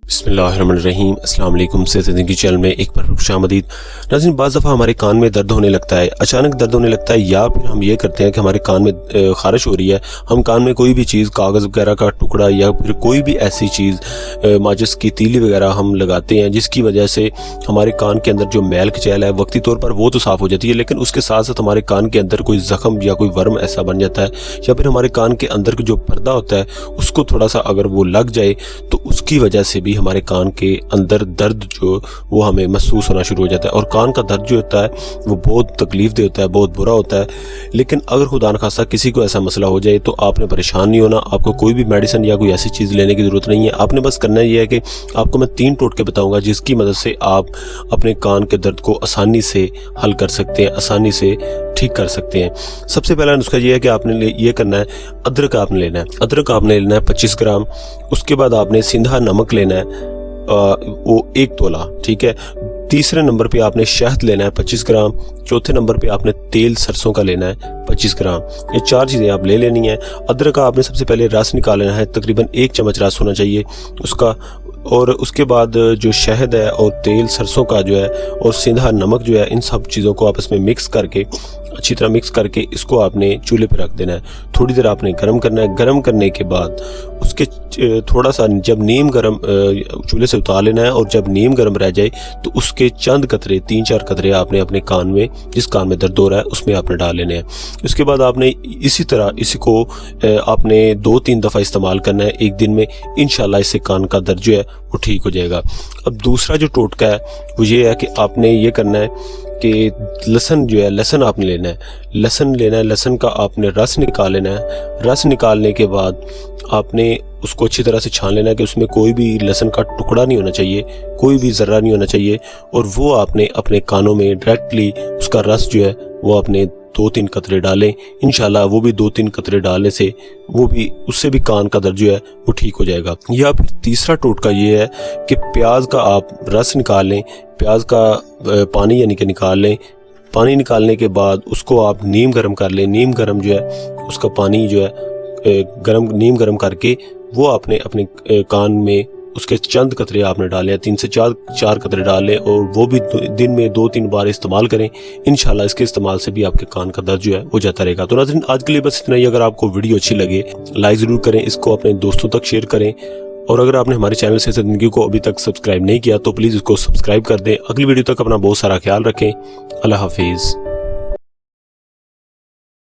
बिस्मिल्लाहिर्रहमानिर्रहीम। अस्सलाम वालेकुम। सेहत ज़िंदगी चैनल में एक बार खुशामदीद। नाज़रीन, बाज़ दफ़ा हमारे कान में दर्द होने लगता है, अचानक दर्द होने लगता है, या फिर हम ये करते हैं कि हमारे कान में ख़ारिश हो रही है, हम कान में कोई भी चीज़, कागज़ वगैरह का टुकड़ा या फिर कोई भी ऐसी चीज़, माचिस की तीली वगैरह हम लगाते हैं, जिसकी वजह से हमारे कान के अंदर जो मैल कचैल है वक्ती तौर पर वो तो साफ़ हो जाती है, लेकिन उसके साथ साथ हमारे कान के अंदर कोई ज़ख़म या कोई वर्म ऐसा बन जाता है, या फिर हमारे कान के अंदर का जो पर्दा होता है उसको थोड़ा सा अगर वो लग जाए तो उसकी वजह से भी हमारे कान के अंदर दर्द जो वो हमें महसूस होना शुरू हो जाता है। और कान का दर्द जो होता है वो बहुत तकलीफ दे होता है, बहुत बुरा होता है। लेकिन अगर खुदा न खास्ता किसी को ऐसा मसला हो जाए तो आपने परेशान नहीं होना, आपको कोई भी मेडिसिन या कोई ऐसी चीज़ लेने की ज़रूरत नहीं है। आपने बस करना ये है कि आपको मैं 3 टोटके बताऊँगा जिसकी मदद से आप अपने कान के दर्द को आसानी से हल कर सकते हैं, आसानी से ठीक कर सकते हैं। सबसे पहला नुस्खा ये है कि आपने ये करना है, अदरक आपने लेना है। अदरक आपने लेना है 25 ग्राम। उसके बाद आपने सिंधा नमक लेना है, वो 1 तोला, ठीक है। तीसरे नंबर पे आपने शहद लेना है 25 ग्राम। चौथे नंबर पे आपने तेल सरसों का लेना है 25 ग्राम। ये 4 चीज़ें आप ले लेनी है। अदरक का आपने सबसे पहले रस निकाल लेना है, तकरीबन 1 चम्मच रस होना चाहिए उसका। और उसके बाद जो शहद है और तेल सरसों का जो है और सिंधा नमक जो है, इन सब चीज़ों को आपस में मिक्स करके, अच्छी तरह मिक्स करके इसको आपने चूल्हे पे रख देना है। थोड़ी देर आपने गर्म करना है। गर्म करने के बाद उसके थोड़ा सा जब नीम गर्म चूल्हे से उतार लेना है, और जब नीम गर्म रह जाए तो उसके चंद कतरे, 3-4 कतरे आपने अपने कान में, जिस कान में दर्द हो रहा है उसमें आपने डाल लेने हैं। उसके बाद आपने इसी तरह इसको आपने 2-3 दफ़ा इस्तेमाल करना है एक दिन में। इंशाल्लाह इससे कान का दर्द जो है वो ठीक हो जाएगा। अब दूसरा जो टोटका है वो ये है कि आपने ये करना है कि लहसुन जो है, लहसुन आपने लेना है, लहसुन लेना है। लहसुन का आपने रस निकाल लेना है। रस निकालने के बाद आपने उसको अच्छी तरह से छान लेना है कि उसमें कोई भी लहसुन का टुकड़ा नहीं होना चाहिए, कोई भी ज़र्रा नहीं होना चाहिए। और वो आपने अपने कानों में डायरेक्टली उसका रस जो है वो आपने 2-3 कतरे डालें। इंशाल्लाह वो भी 2-3 कतरे डालने से वो भी, उससे भी कान का दर्द जो है वो ठीक हो जाएगा। या फिर तीसरा टोटका ये है कि प्याज का आप रस निकाल लें, प्याज का पानी यानी कि निकाल लें। पानी निकालने के बाद उसको आप नीम गर्म कर लें। नीम गर्म जो है उसका पानी जो है नीम गर्म करके वो आपने अपने कान में उसके चंद कतरे आपने डाले हैं, 3 से 4 कतरे डालें, और वो भी दिन में 2-3 बार इस्तेमाल करें। इंशाल्लाह इसके इस्तेमाल से भी आपके कान का दर्द जो है वो जाता रहेगा। तो नाज़रीन, आज के लिए बस इतना ही। अगर आपको वीडियो अच्छी लगे लाइक ज़रूर करें, इसको अपने दोस्तों तक शेयर करें, और अगर आपने हमारे चैनल से ज़िंदगी को अभी तक सब्सक्राइब नहीं किया तो प्लीज़ इसको सब्सक्राइब कर दें। अगली वीडियो तक अपना बहुत सारा ख्याल रखें। अल्लाह हाफिज़।